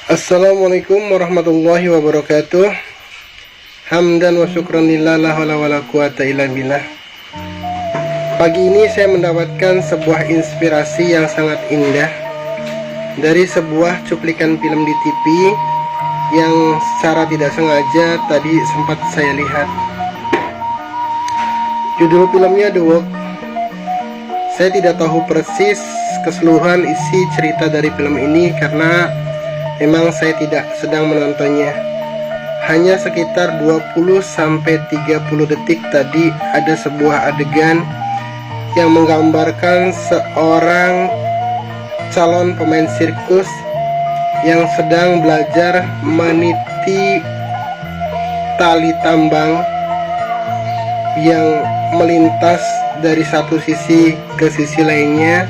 Assalamualaikum warahmatullahi wabarakatuh. Hamdan wa syukran lillah la haula wala quwata illa billah. Pagi ini saya mendapatkan sebuah inspirasi yang sangat indah dari sebuah cuplikan film di TV yang secara tidak sengaja tadi sempat saya lihat. Judul filmnya The Walk. Saya tidak tahu persis keseluruhan isi cerita dari film ini karena memang saya tidak sedang menontonnya. Hanya sekitar 20-30 detik tadi ada sebuah adegan yang menggambarkan seorang calon pemain sirkus yang sedang belajar meniti tali tambang yang melintas dari satu sisi ke sisi lainnya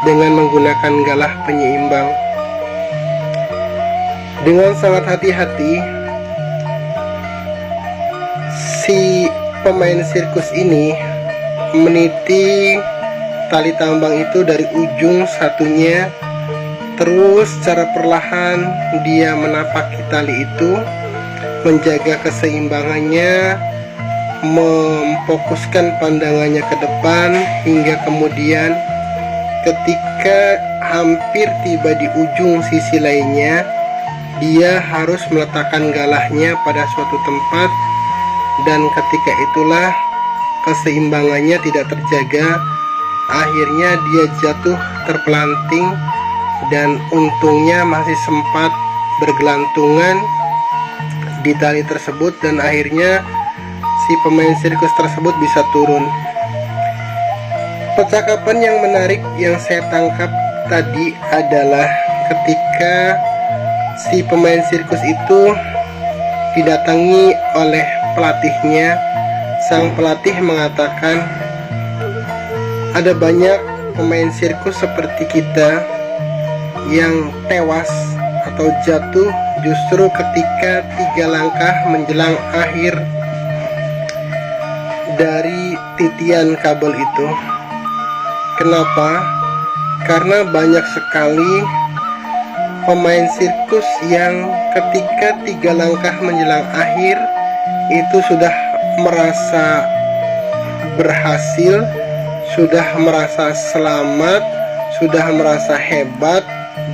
dengan menggunakan galah penyeimbang. Dengan sangat hati-hati, si pemain sirkus ini meniti tali tambang itu dari ujung satunya, terus secara perlahan dia menapaki tali itu, menjaga keseimbangannya, memfokuskan pandangannya ke depan, hingga kemudian ketika hampir tiba di ujung sisi lainnya, dia harus meletakkan galahnya pada suatu tempat, dan ketika itulah keseimbangannya tidak terjaga. Akhirnya dia jatuh terpelanting, dan untungnya masih sempat bergelantungan di tali tersebut, dan akhirnya si pemain sirkus tersebut bisa turun. Percakapan yang menarik yang saya tangkap tadi adalah ketika si pemain sirkus itu didatangi oleh pelatihnya. Sang pelatih mengatakan, ada banyak pemain sirkus seperti kita yang tewas atau jatuh justru ketika 3 langkah menjelang akhir dari titian kabel itu. Kenapa? Karena banyak sekali pemain sirkus yang ketika 3 langkah menjelang akhir itu sudah merasa berhasil, sudah merasa selamat, sudah merasa hebat,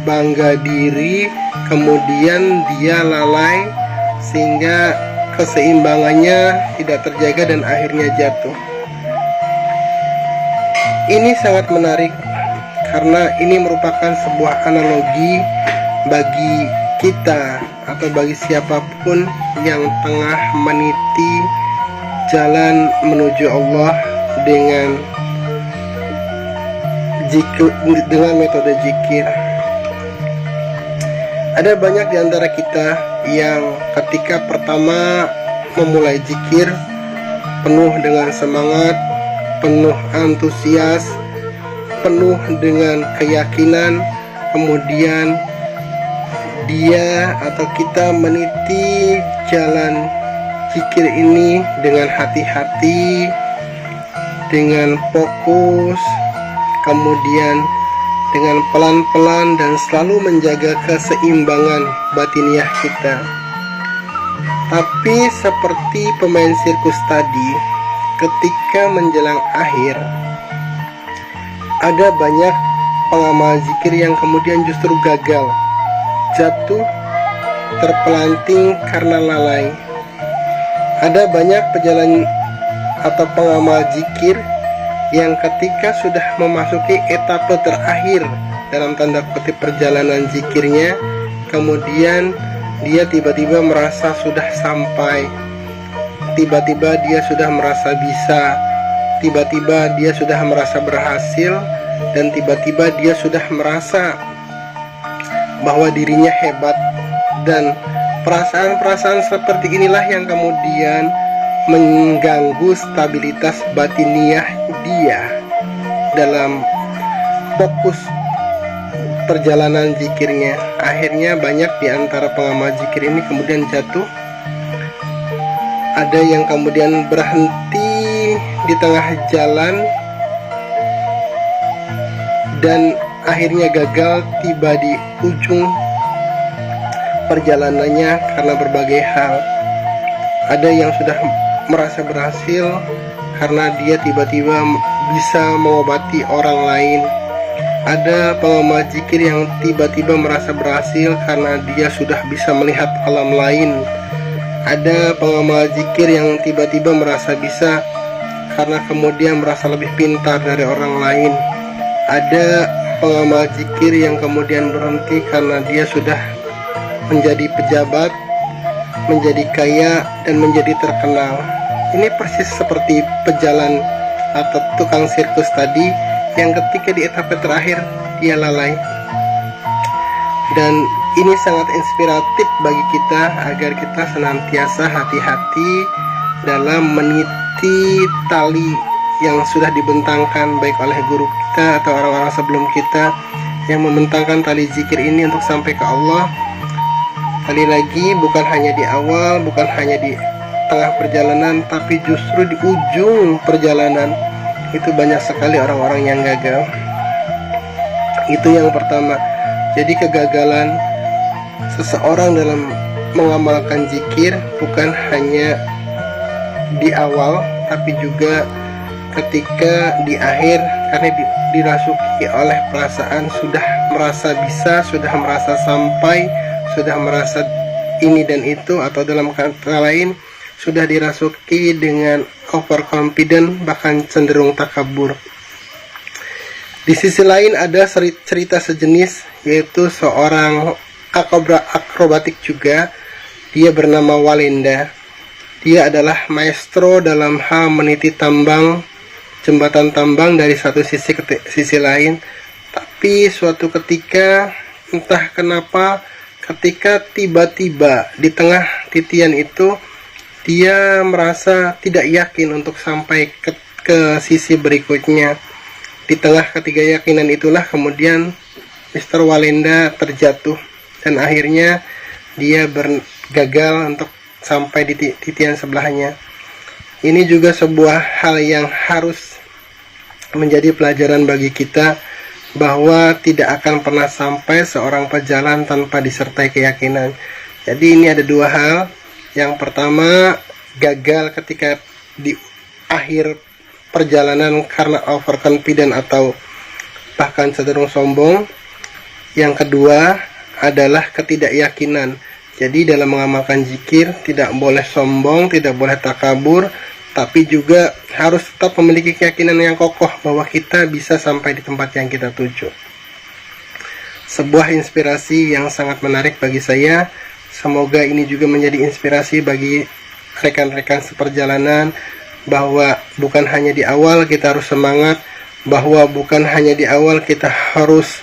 bangga diri, kemudian dia lalai sehingga keseimbangannya tidak terjaga dan akhirnya jatuh. Ini sangat menarik karena ini merupakan sebuah analogi bagi kita atau bagi siapapun yang tengah meniti jalan menuju Allah dengan metode zikir. Ada banyak di antara kita yang ketika pertama memulai zikir penuh dengan semangat, penuh antusias, penuh dengan keyakinan, kemudian dia atau kita meniti jalan zikir ini dengan hati-hati, dengan fokus, kemudian dengan pelan-pelan dan selalu menjaga keseimbangan batiniah kita. Tapi seperti pemain sirkus tadi, ketika menjelang akhir ada banyak pengamal zikir yang kemudian justru gagal, jatuh terpelanting karena lalai. Ada banyak pejalan atau pengamal zikir yang ketika sudah memasuki etape terakhir dalam tanda kutip perjalanan zikirnya, kemudian dia tiba-tiba merasa sudah sampai, tiba-tiba dia sudah merasa bisa, tiba-tiba dia sudah merasa berhasil, dan tiba-tiba dia sudah merasa bahwa dirinya hebat. Dan perasaan-perasaan seperti inilah yang kemudian mengganggu stabilitas batiniah dia dalam fokus perjalanan zikirnya. Akhirnya banyak di antara pengamal zikir ini kemudian jatuh. Ada yang kemudian berhenti di tengah jalan dan akhirnya gagal tiba di ujung perjalanannya karena berbagai hal. Ada yang sudah merasa berhasil karena dia tiba-tiba bisa mengobati orang lain. Ada pengamal zikir yang tiba-tiba merasa berhasil karena dia sudah bisa melihat alam lain. Ada pengamal zikir yang tiba-tiba merasa bisa karena kemudian merasa lebih pintar dari orang lain. Ada pengamal zikir yang kemudian berhenti karena dia sudah menjadi pejabat, menjadi kaya, dan menjadi terkenal. Ini persis seperti pejalan atau tukang sirkus tadi yang ketika di etapa terakhir dia lalai. Dan ini sangat inspiratif bagi kita agar kita senantiasa hati-hati dalam meniti tali yang sudah dibentangkan baik oleh guru kita atau orang-orang sebelum kita yang membentangkan tali zikir ini untuk sampai ke Allah. Kali lagi, bukan hanya di awal, bukan hanya di tengah perjalanan, tapi justru di ujung perjalanan itu banyak sekali orang-orang yang gagal. Itu yang pertama. Jadi kegagalan seseorang dalam mengamalkan zikir bukan hanya di awal, tapi juga ketika di akhir, karena dirasuki oleh perasaan sudah merasa bisa, sudah merasa sampai, sudah merasa ini dan itu, atau dalam kata lain sudah dirasuki dengan overconfident, bahkan cenderung takabur. Di sisi lain ada cerita sejenis, yaitu seorang akrobatik juga. Dia bernama Walenda. Dia adalah maestro dalam hal meniti tambang, jembatan tambang dari satu sisi ke sisi lain. Tapi suatu ketika, entah kenapa, ketika tiba-tiba di tengah titian itu dia merasa tidak yakin untuk sampai ke sisi berikutnya. Di tengah ketiga yakinan itulah kemudian Mr. Walenda terjatuh dan akhirnya dia gagal untuk sampai di titian sebelahnya. Ini juga sebuah hal yang harus menjadi pelajaran bagi kita, bahwa tidak akan pernah sampai seorang pejalan tanpa disertai keyakinan. Jadi ini ada dua hal. Yang pertama, gagal ketika di akhir perjalanan karena overconfident atau bahkan cenderung sombong. Yang kedua adalah ketidakyakinan. Jadi dalam mengamalkan zikir tidak boleh sombong, tidak boleh takabur, tapi juga harus tetap memiliki keyakinan yang kokoh bahwa kita bisa sampai di tempat yang kita tuju. Sebuah inspirasi yang sangat menarik bagi saya. Semoga ini juga menjadi inspirasi bagi rekan-rekan seperjalanan, bahwa bukan hanya di awal kita harus semangat, bahwa bukan hanya di awal kita harus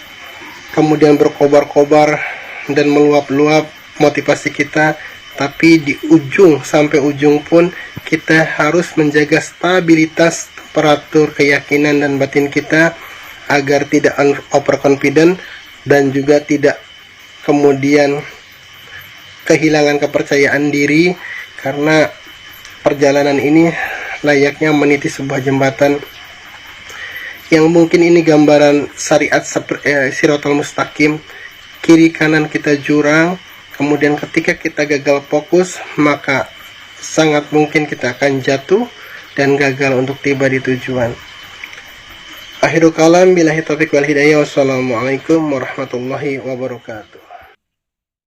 kemudian berkobar-kobar dan meluap-luap motivasi kita, tapi di ujung sampai ujung pun kita harus menjaga stabilitas temperatur keyakinan dan batin kita agar tidak overconfident dan juga tidak kemudian kehilangan kepercayaan diri, karena perjalanan ini layaknya meniti sebuah jembatan yang mungkin ini gambaran syariat Siratal Mustaqim. Kiri kanan kita jurang, kemudian ketika kita gagal fokus, maka sangat mungkin kita akan jatuh dan gagal untuk tiba di tujuan. Akhirul kalam, billahi taufiq wal hidayah. Wassalamualaikum warahmatullahi wabarakatuh.